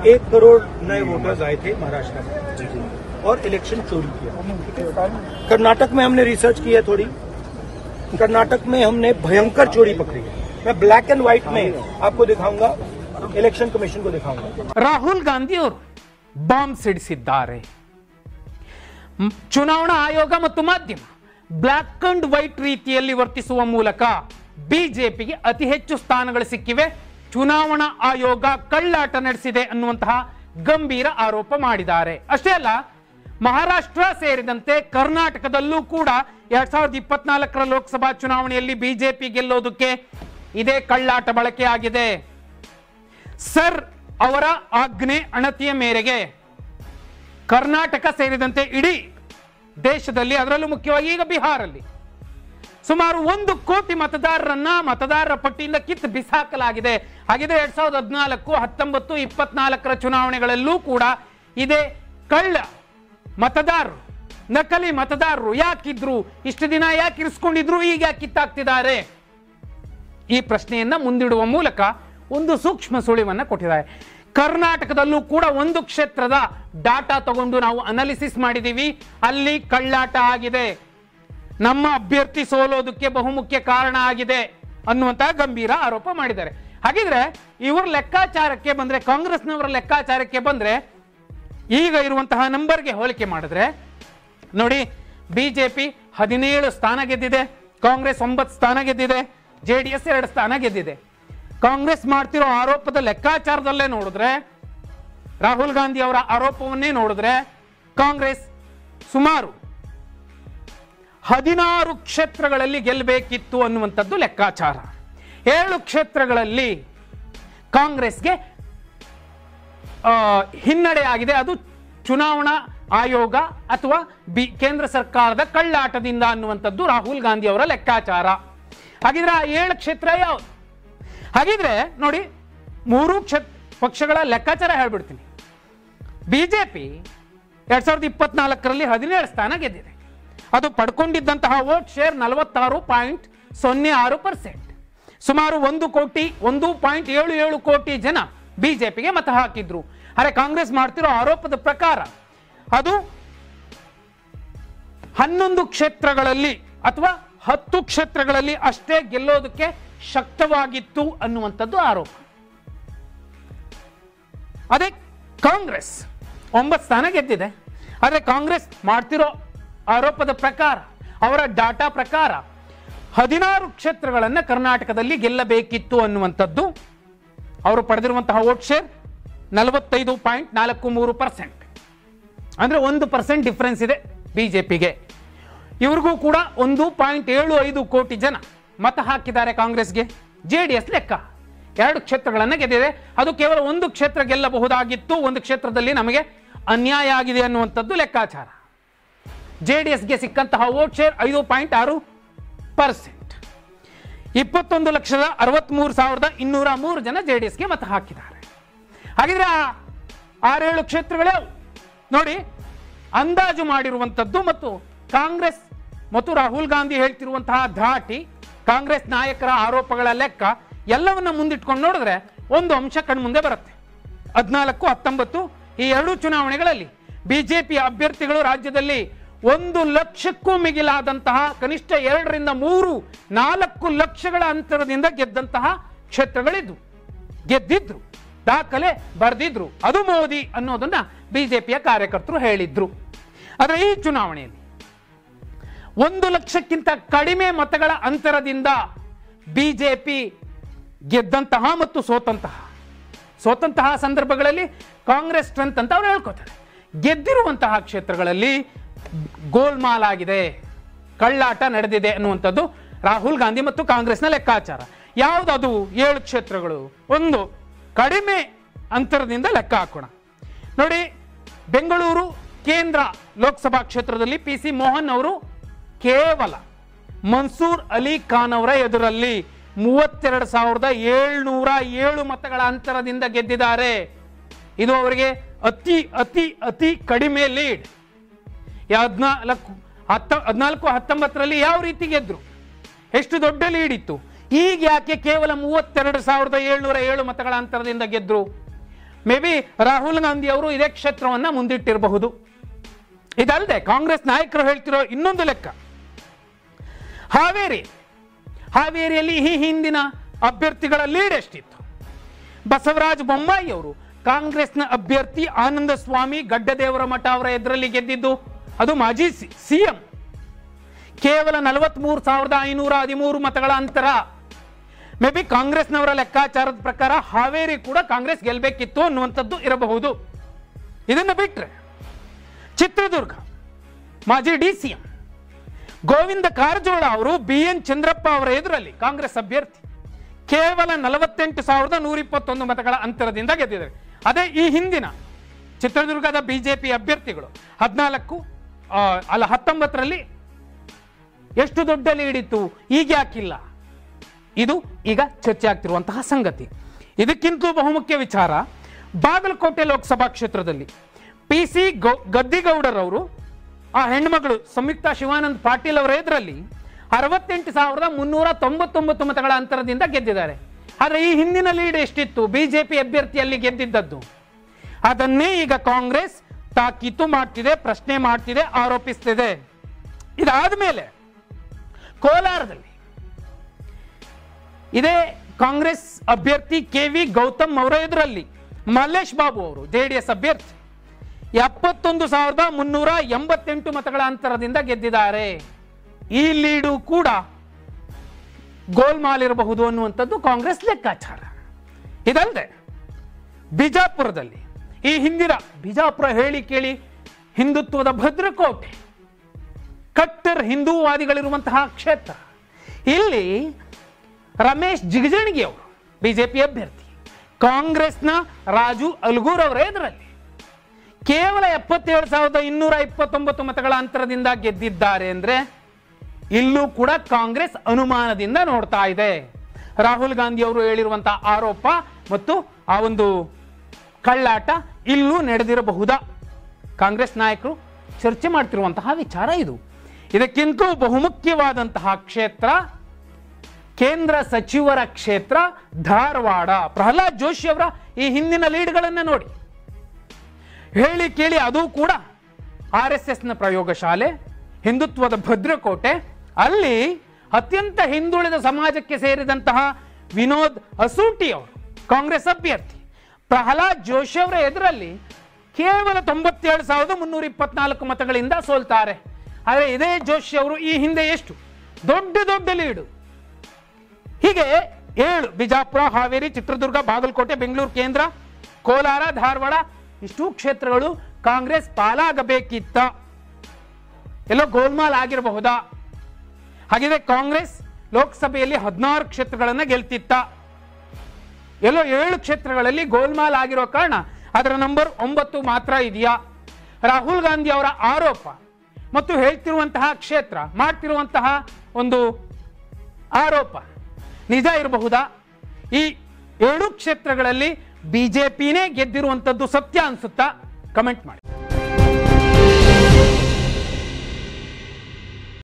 1 करोड़ नए वोटर्स आए थे महाराष्ट्र में और इलेक्शन चोरी किया। कर्नाटक में हमने रिसर्च की है थोड़ी, कर्नाटक में हमने भयंकर चोरी पकड़ी है। मैं ब्लैक एंड व्हाइट में आपको दिखाऊंगा, इलेक्शन कमीशन को दिखाऊंगा। ರಾಹುಲ್ ಗಾಂಧಿ ಅವರು ಬಾಂಬ್ ಸಿಡಿಸಿದ್ದಾರೆ. ಚುನಾವಣಾ ಆಯೋಗ ಮತ್ತು ಮಾಧ್ಯಮ ಬ್ಲಾಕ್ ಅಂಡ್ ವೈಟ್ ರೀತಿಯಲ್ಲಿ ವರ್ತಿಸುವ ಮೂಲಕ ಬಿಜೆಪಿಗೆ ಅತಿ ಹೆಚ್ಚು ಸ್ಥಾನಗಳು ಸಿಕ್ಕಿವೆ, ಚುನಾವಣಾ ಆಯೋಗ ಕಳ್ಳಾಟ ನಡೆಸಿದೆ ಅನ್ನುವಂತಹ ಗಂಭೀರ ಆರೋಪ ಮಾಡಿದ್ದಾರೆ. ಅಷ್ಟೇ ಅಲ್ಲ, ಮಹಾರಾಷ್ಟ್ರ ಸೇರಿದಂತೆ ಕರ್ನಾಟಕದಲ್ಲೂ ಕೂಡ 2024ರ ಲೋಕಸಭಾ ಚುನಾವಣೆಯಲ್ಲಿ ಬಿಜೆಪಿ ಗೆಲ್ಲೋದಕ್ಕೆ ಇದೇ ಕಳ್ಳಾಟ ಬಳಕೆ ಆಗಿದೆ. ಸರ್ ಅವರ ಆಜ್ಞೆ ಅಣತಿಯ ಮೇರೆಗೆ ಕರ್ನಾಟಕ ಸೇರಿದಂತೆ ಇಡೀ ದೇಶದಲ್ಲಿ, ಅದರಲ್ಲೂ ಮುಖ್ಯವಾಗಿ ಈಗ ಬಿಹಾರಲ್ಲಿ ಸುಮಾರು 1 ಕೋಟಿ ಮತದಾರರನ್ನ ಮತದಾರರ ಪಟ್ಟಿಯಿಂದ ಕಿತ್ತು ಬಿಸಾಕಲಾಗಿದೆ. ಹಾಗಿದ್ರೆ 2014, 19, 24ರ ಚುನಾವಣೆಗಳಲ್ಲೂ ಕೂಡ ಇದೇ ಕಳ್ಳ ಮತದಾರರು, ನಕಲಿ ಮತದಾರರು ಯಾಕಿದ್ರು, ಇಷ್ಟು ದಿನ ಯಾಕೆ ಇರಿಸ್ಕೊಂಡಿದ್ರು, ಈಗ ಯಾಕೆ ಕಿತ್ತಾಕ್ತಿದ್ದಾರೆ? ಈ ಪ್ರಶ್ನೆಯನ್ನ ಮುಂದಿಡುವ ಮೂಲಕ ಒಂದು ಸೂಕ್ಷ್ಮ ಸುಳಿವನ್ನ ಕೊಟ್ಟಿದ್ದಾರೆ. ಕರ್ನಾಟಕದಲ್ಲೂ ಕೂಡ ಒಂದು ಕ್ಷೇತ್ರದ ಡಾಟಾ ತಗೊಂಡು ನಾವು ಅನಾಲಿಸಿಸ್ ಮಾಡಿದೀವಿ, ಅಲ್ಲಿ ಕಳ್ಳಾಟ ಆಗಿದೆ, ನಮ್ಮ ಅಭ್ಯರ್ಥಿ ಸೋಲೋದಕ್ಕೆ ಬಹುಮುಖ್ಯ ಕಾರಣ ಆಗಿದೆ ಅನ್ನುವಂತಹ ಗಂಭೀರ ಆರೋಪ ಮಾಡಿದ್ದಾರೆ. ಹಾಗಿದ್ರೆ ಇವರ ಲೆಕ್ಕಾಚಾರಕ್ಕೆ ಬಂದ್ರೆ, ಕಾಂಗ್ರೆಸ್ನವರ ಲೆಕ್ಕಾಚಾರಕ್ಕೆ ಬಂದ್ರೆ, ಈಗ ಇರುವಂತಹ ನಂಬರ್ಗೆ ಹೋಲಿಕೆ ಮಾಡಿದ್ರೆ ನೋಡಿ, ಬಿಜೆಪಿ 17 ಸ್ಥಾನ ಗೆದ್ದಿದೆ, ಕಾಂಗ್ರೆಸ್ 9 ಸ್ಥಾನ ಗೆದ್ದಿದೆ, ಜೆಡಿಎಸ್ 2 ಸ್ಥಾನ ಗೆದ್ದಿದೆ. ಕಾಂಗ್ರೆಸ್ ಮಾಡ್ತಿರೋ ಆರೋಪದ ಲೆಕ್ಕಾಚಾರದಲ್ಲೇ ನೋಡಿದ್ರೆ, ರಾಹುಲ್ ಗಾಂಧಿ ಅವರ ಆರೋಪವನ್ನೇ ನೋಡಿದ್ರೆ, ಕಾಂಗ್ರೆಸ್ ಸುಮಾರು 16 ಕ್ಷೇತ್ರಗಳಲ್ಲಿ ಗೆಲ್ಲಬೇಕಿತ್ತು ಅನ್ನುವಂಥದ್ದು ಲೆಕ್ಕಾಚಾರ. 7 ಕ್ಷೇತ್ರಗಳಲ್ಲಿ ಕಾಂಗ್ರೆಸ್ಗೆ ಹಿನ್ನಡೆ ಆಗಿದೆ. ಅದು ಚುನಾವಣಾ ಆಯೋಗ ಅಥವಾ ಕೇಂದ್ರ ಸರ್ಕಾರದ ಕಳ್ಳಾಟದಿಂದ ಅನ್ನುವಂಥದ್ದು ರಾಹುಲ್ ಗಾಂಧಿ ಅವರ ಲೆಕ್ಕಾಚಾರ. ಹಾಗಿದ್ರೆ ಆ 7 ಕ್ಷೇತ್ರ ಯಾವುದು? ಹಾಗಿದ್ರೆ ನೋಡಿ, 3 ಪಕ್ಷಗಳ ಲೆಕ್ಕಾಚಾರ ಹೇಳ್ಬಿಡ್ತೀನಿ. ಬಿಜೆಪಿ 2024ರಲ್ಲಿ 17 ಸ್ಥಾನ ಗೆದ್ದಿದೆ. ಅದು ಪಡ್ಕೊಂಡಿದ್ದಂತಹ ವೋಟ್ ಶೇರ್ 46.06%. ಸುಮಾರು 1.77 ಕೋಟಿ ಜನ ಬಿಜೆಪಿಗೆ ಮತ ಹಾಕಿದ್ರು. ಆದರೆ ಕಾಂಗ್ರೆಸ್ ಮಾಡ್ತಿರೋ ಆರೋಪದ ಪ್ರಕಾರ ಅದು 11 ಕ್ಷೇತ್ರಗಳಲ್ಲಿ ಅಥವಾ 10 ಕ್ಷೇತ್ರಗಳಲ್ಲಿ ಅಷ್ಟೇ ಗೆಲ್ಲೋದಕ್ಕೆ ಶಕ್ತವಾಗಿತ್ತು ಅನ್ನುವಂಥದ್ದು ಆರೋಪ. ಅದೇ ಕಾಂಗ್ರೆಸ್ 9 ಸ್ಥಾನ ಗೆದ್ದಿದೆ. ಆದರೆ ಕಾಂಗ್ರೆಸ್ ಮಾಡ್ತಿರೋ ಆರೋಪದ ಪ್ರಕಾರ, ಅವರ ಡಾಟಾ ಪ್ರಕಾರ 16 ಕ್ಷೇತ್ರಗಳನ್ನು ಕರ್ನಾಟಕದಲ್ಲಿ ಗೆಲ್ಲಬೇಕಿತ್ತು ಅನ್ನುವಂಥದ್ದು. ಅವರು ಪಡೆದಿರುವಂತಹ ವೋಟ್ ಶೇರ್ 45.43%. ಅಂದ್ರೆ 1% ಡಿಫರೆನ್ಸ್ ಇದೆ ಬಿಜೆಪಿಗೆ. ಇವ್ರಿಗೂ ಕೂಡ 1.75 ಕೋಟಿ ಜನ ಮತ ಹಾಕಿದ್ದಾರೆ ಕಾಂಗ್ರೆಸ್ಗೆ. ಜೆಡಿಎಸ್ ಲೆಕ್ಕ 2 ಕ್ಷೇತ್ರಗಳನ್ನು ಗೆದ್ದಿದೆ, ಅದು ಕೇವಲ 1 ಕ್ಷೇತ್ರ ಗೆಲ್ಲಬಹುದಾಗಿತ್ತು, 1 ಕ್ಷೇತ್ರದಲ್ಲಿ ನಮಗೆ ಅನ್ಯಾಯ ಆಗಿದೆ ಅನ್ನುವಂಥದ್ದು ಲೆಕ್ಕಾಚಾರ. ಜೆಡಿಎಸ್ಗೆ ಸಿಕ್ಕಂತಹ ವೋಟ್ ಶೇರ್ 5.6%. 21,63,203 ಜನ ಜೆಡಿಎಸ್ಗೆ ಮತ ಹಾಕಿದ್ದಾರೆ. ಹಾಗಿದ್ರೆ 6-7 ಕ್ಷೇತ್ರಗಳೇ ನೋಡಿ, ಅಂದಾಜು ಮಾಡಿರುವಂಥದ್ದು ಮತ್ತು ಕಾಂಗ್ರೆಸ್ ಮತ್ತು ರಾಹುಲ್ ಗಾಂಧಿ ಹೇಳ್ತಿರುವಂತಹ ಧಾಟಿ, ಕಾಂಗ್ರೆಸ್ ನಾಯಕರ ಆರೋಪಗಳ ಲೆಕ್ಕ ಎಲ್ಲವನ್ನ ಮುಂದಿಟ್ಕೊಂಡು ನೋಡಿದ್ರೆ ಒಂದು ಅಂಶ ಕಣ್ಮುಂದೆ ಬರುತ್ತೆ. 14, 19 ಈ 2 ಚುನಾವಣೆಗಳಲ್ಲಿ ಬಿಜೆಪಿ ಅಭ್ಯರ್ಥಿಗಳು ರಾಜ್ಯದಲ್ಲಿ 1 ಲಕ್ಷಕ್ಕೂ ಮಿಗಿಲಾದಂತಹ ಕನಿಷ್ಠ 2 ರಿಂದ 3, 4 ಲಕ್ಷಗಳ ಅಂತರದಿಂದ ಗೆದ್ದಂತಹ ಕ್ಷೇತ್ರಗಳಿದ್ದು, ಗೆದ್ದಿದ್ರು, ದಾಖಲೆ ಬರೆದಿದ್ರು. ಅದು ಮೋದಿ ಅನ್ನೋದನ್ನ ಬಿಜೆಪಿಯ ಕಾರ್ಯಕರ್ತರು ಹೇಳಿದ್ರು. ಆದರೆ ಈ ಚುನಾವಣೆಯಲ್ಲಿ 1 ಲಕ್ಷಕ್ಕಿಂತ ಕಡಿಮೆ ಮತಗಳ ಅಂತರದಿಂದ ಬಿಜೆಪಿ ಗೆದ್ದಂತಹ ಮತ್ತು ಸೋತಂತಹ ಸಂದರ್ಭಗಳಲ್ಲಿ ಕಾಂಗ್ರೆಸ್ ಸ್ಟ್ರೆಂತ್ ಅಂತ ಅವರು ಹೇಳ್ಕೊತಾರೆ. ಗೆದ್ದಿರುವಂತಹ ಕ್ಷೇತ್ರಗಳಲ್ಲಿ ಗೋಲ್ಮಾಲ್ ಆಗಿದೆ, ಕಳ್ಳಾಟ ನಡೆದಿದೆ ಅನ್ನುವಂಥದ್ದು ರಾಹುಲ್ ಗಾಂಧಿ ಮತ್ತು ಕಾಂಗ್ರೆಸ್ನ ಲೆಕ್ಕಾಚಾರ. ಯಾವುದದು 7 ಕ್ಷೇತ್ರಗಳು? ಒಂದು ಕಡಿಮೆ ಅಂತರದಿಂದ ಲೆಕ್ಕ ಹಾಕೋಣ ನೋಡಿ. ಬೆಂಗಳೂರು ಕೇಂದ್ರ ಲೋಕಸಭಾ ಕ್ಷೇತ್ರದಲ್ಲಿ PC ಮೋಹನ್ ಅವರು ಕೇವಲ ಮನ್ಸೂರ್ ಅಲಿ ಖಾನ್ ಅವರ ಎದುರಲ್ಲಿ 32,707 ಮತಗಳ ಅಂತರದಿಂದ ಗೆದ್ದಿದ್ದಾರೆ. ಇದು ಅವರಿಗೆ ಅತಿ ಅತಿ ಅತಿ ಕಡಿಮೆ ಲೀಡ್. 14-19ರಲ್ಲಿ ಯಾವ ರೀತಿ ಗೆದ್ರು, ಎಷ್ಟು ದೊಡ್ಡ ಲೀಡ್ ಇತ್ತು, ಈಗ ಯಾಕೆ ಕೇವಲ 32,707 ಮತಗಳ ಅಂತರದಿಂದ ಗೆದ್ರು? ಮೇ ಬಿ ರಾಹುಲ್ ಗಾಂಧಿ ಅವರು ಇದೇ ಕ್ಷೇತ್ರವನ್ನ ಮುಂದಿಟ್ಟಿರಬಹುದು. ಇದಲ್ಲದೆ ಕಾಂಗ್ರೆಸ್ ನಾಯಕರು ಹೇಳ್ತಿರೋ ಇನ್ನೊಂದು ಲೆಕ್ಕ, ಹಾವೇರಿಯಲ್ಲಿ ಈ ಹಿಂದಿನ ಅಭ್ಯರ್ಥಿಗಳ ಲೀಡ್ ಎಷ್ಟಿತ್ತು? ಬಸವರಾಜ ಬೊಮ್ಮಾಯಿ ಅವರು ಕಾಂಗ್ರೆಸ್ನ ಅಭ್ಯರ್ಥಿ ಆನಂದ ಸ್ವಾಮಿ ಗಡ್ಡದೇವರ ಮಠ ಅವರ ಎದುರಲ್ಲಿ ಗೆದ್ದಿದ್ದು, ಅದು ಮಾಜಿ ಸಿಎಂ. ಕೇವಲ 43,513 ಮತಗಳ ಅಂತರ. ಮೇ ಬಿ ಕಾಂಗ್ರೆಸ್ನವರ ಲೆಕ್ಕಾಚಾರದ ಪ್ರಕಾರ ಹಾವೇರಿ ಕೂಡ ಕಾಂಗ್ರೆಸ್ ಗೆಲ್ಲಬೇಕಿತ್ತು ಅನ್ನುವಂಥದ್ದು ಇರಬಹುದು. ಇದನ್ನು ಬಿಟ್ಟರೆ ಚಿತ್ರದುರ್ಗ ಮಾಜಿ DCM ಗೋವಿಂದ ಕಾರಜೋಳ ಅವರು BN ಚಂದ್ರಪ್ಪ ಅವರ ಎದುರಲ್ಲಿ ಕಾಂಗ್ರೆಸ್ ಅಭ್ಯರ್ಥಿ ಕೇವಲ 48,121 ಮತಗಳ ಅಂತರದಿಂದ ಗೆದ್ದಿದ್ದಾರೆ. ಅದೇ ಈ ಹಿಂದಿನ ಚಿತ್ರದುರ್ಗದ ಬಿಜೆಪಿ ಅಭ್ಯರ್ಥಿಗಳು 19ರಲ್ಲಿ ಎಷ್ಟು ದೊಡ್ಡ ಲೀಡ್ ಇತ್ತು, ಈಗ ಯಾಕಿಲ್ಲ? ಇದು ಈಗ ಚರ್ಚೆ ಆಗ್ತಿರುವಂತಹ ಸಂಗತಿ. ಇದಕ್ಕಿಂತಲೂ ಬಹುಮುಖ್ಯ ವಿಚಾರ, ಬಾಗಲಕೋಟೆ ಲೋಕಸಭಾ ಕ್ಷೇತ್ರದಲ್ಲಿ PC ಗದ್ದಿಗೌಡರವರು ಆ ಹೆಣ್ಮಗಳು ಸಂಯುಕ್ತ ಶಿವಾನಂದ್ ಪಾಟೀಲ್ ಅವರ ಎದುರಲ್ಲಿ 68,399 ಮತಗಳ ಅಂತರದಿಂದ ಗೆದ್ದಿದ್ದಾರೆ. ಆದರೆ ಈ ಹಿಂದಿನ ಲೀಡ್ ಎಷ್ಟಿತ್ತು? ಬಿಜೆಪಿ ಅಭ್ಯರ್ಥಿಯಲ್ಲಿ ಗೆದ್ದಿದ್ದದ್ದು. ಅದನ್ನೇ ಈಗ ಕಾಂಗ್ರೆಸ್ ತಾಕೀತು ಮಾಡ್ತಿದೆ, ಪ್ರಶ್ನೆ ಮಾಡ್ತಿದೆ, ಆರೋಪಿಸ್ತಿದೆ. ಇದಾದ ಮೇಲೆ ಕೋಲಾರದಲ್ಲಿ ಇದೇ ಕಾಂಗ್ರೆಸ್ ಅಭ್ಯರ್ಥಿ KV ಗೌತಮ್ ಅವರ ಎದುರಲ್ಲಿ ಮಲ್ಲೇಶ್ ಬಾಬು ಅವರು JDS ಅಭ್ಯರ್ಥಿ 71,388 ಮತಗಳ ಅಂತರದಿಂದ ಗೆದ್ದಿದ್ದಾರೆ. ಈ ಲೀಡು ಕೂಡ ಗೋಲ್ಮಾಲ್ ಇರಬಹುದು ಅನ್ನುವಂಥದ್ದು ಕಾಂಗ್ರೆಸ್ ಲೆಕ್ಕಾಚಾರ. ಇದಲ್ಲದೆ ಬಿಜಾಪುರದಲ್ಲಿ ಈ ಹಿಂದಿನ ಬಿಜಾಪುರ ಹೇಳಿ ಕೇಳಿ ಹಿಂದುತ್ವದ ಭದ್ರಕೋಟೆ, ಕಟ್ಟರ್ ಹಿಂದೂವಾದಿಗಳಿರುವಂತಹ ಕ್ಷೇತ್ರ. ಇಲ್ಲಿ ರಮೇಶ್ ಜಿಗಜಿಣಗಿ ಅವರು ಬಿಜೆಪಿ ಅಭ್ಯರ್ಥಿ ಕಾಂಗ್ರೆಸ್ನ ರಾಜು ಅಲ್ಗೂರ್ ಅವರ ಎದುರಲ್ಲಿ ಕೇವಲ 77,229 ಮತಗಳ ಅಂತರದಿಂದ ಗೆದ್ದಿದ್ದಾರೆ. ಅಂದ್ರೆ ಇಲ್ಲೂ ಕೂಡ ಕಾಂಗ್ರೆಸ್ ಅನುಮಾನದಿಂದ ನೋಡ್ತಾ ಇದೆ. ರಾಹುಲ್ ಗಾಂಧಿ ಅವರು ಹೇಳಿರುವಂತಹ ಆರೋಪ ಮತ್ತು ಆ ಒಂದು ಕಳ್ಳಾಟ ಇಲ್ಲೂ ನಡೆದಿರಬಹುದಾ? ಕಾಂಗ್ರೆಸ್ ನಾಯಕರು ಚರ್ಚೆ ಮಾಡ್ತಿರುವಂತಹ ವಿಚಾರ ಇದು. ಇದಕ್ಕಿಂತಲೂ ಬಹುಮುಖ್ಯವಾದಂತಹ ಕ್ಷೇತ್ರ ಕೇಂದ್ರ ಸಚಿವರ ಕ್ಷೇತ್ರ ಧಾರವಾಡ. ಪ್ರಹ್ಲಾದ್ ಜೋಶಿ ಅವರ ಈ ಹಿಂದಿನ ಲೀಡ್ಗಳನ್ನು ನೋಡಿ, ಹೇಳಿ ಕೇಳಿ ಅದು ಕೂಡ RSSನ ಪ್ರಯೋಗಶಾಲೆ, ಹಿಂದುತ್ವದ ಭದ್ರಕೋಟೆ. ಅಲ್ಲಿ ಅತ್ಯಂತ ಹಿಂದುಳಿದ ಸಮಾಜಕ್ಕೆ ಸೇರಿದಂತಹ ವಿನೋದ್ ಅಸೂಟಿ ಅವರು ಕಾಂಗ್ರೆಸ್ ಅಭ್ಯರ್ಥಿ ಪ್ರಹ್ಲಾದ್ ಜೋಶಿ ಅವರ ಎದುರಲ್ಲಿ ಕೇವಲ 97,324 ಮತಗಳಿಂದ ಸೋಲ್ತಾರೆ. ಆದರೆ ಇದೇ ಜೋಶಿ ಅವರು ಈ ಹಿಂದೆ ಎಷ್ಟು ದೊಡ್ಡ ಲೀಡು, ಹೀಗೆ 7 ಬಿಜಾಪುರ, ಹಾವೇರಿ, ಚಿತ್ರದುರ್ಗ, ಬಾಗಲಕೋಟೆ, ಬೆಂಗಳೂರು ಕೇಂದ್ರ, ಕೋಲಾರ, ಧಾರವಾಡ ಇಷ್ಟು ಕ್ಷೇತ್ರಗಳು ಕಾಂಗ್ರೆಸ್ ಪಾಲಾಗಬೇಕಿತ್ತ, ಎಲ್ಲೋ ಗೋಲ್ಮಾಲ್ ಆಗಿರಬಹುದಾ? ಹಾಗಿದ್ರೆ ಕಾಂಗ್ರೆಸ್ ಲೋಕಸಭೆಯಲ್ಲಿ 16 ಕ್ಷೇತ್ರಗಳನ್ನು ಗೆಲ್ತಿತ್ತ, ಎಲ್ಲೋ 7 ಕ್ಷೇತ್ರಗಳಲ್ಲಿ ಗೋಲ್ಮಾಲ್ ಆಗಿರೋ ಕಾರಣ ಅದರ ನಂಬರ್ 9 ಮಾತ್ರ ಇದೆಯಾ? ರಾಹುಲ್ ಗಾಂಧಿ ಅವರ ಆರೋಪ ಮತ್ತು ಹೇಳ್ತಿರುವಂತಹ ಕ್ಷೇತ್ರ ಮಾಡ್ತಿರುವಂತಹ ಒಂದು ಆರೋಪ ನಿಜ ಇರಬಹುದಾ? ಈ 7 ಕ್ಷೇತ್ರಗಳಲ್ಲಿ ಬಿಜೆಪಿನೇ ಗೆದ್ದಿರುವಂತದ್ದು ಸತ್ಯ ಅನ್ಸುತ್ತಾ? ಕಮೆಂಟ್ ಮಾಡಿ.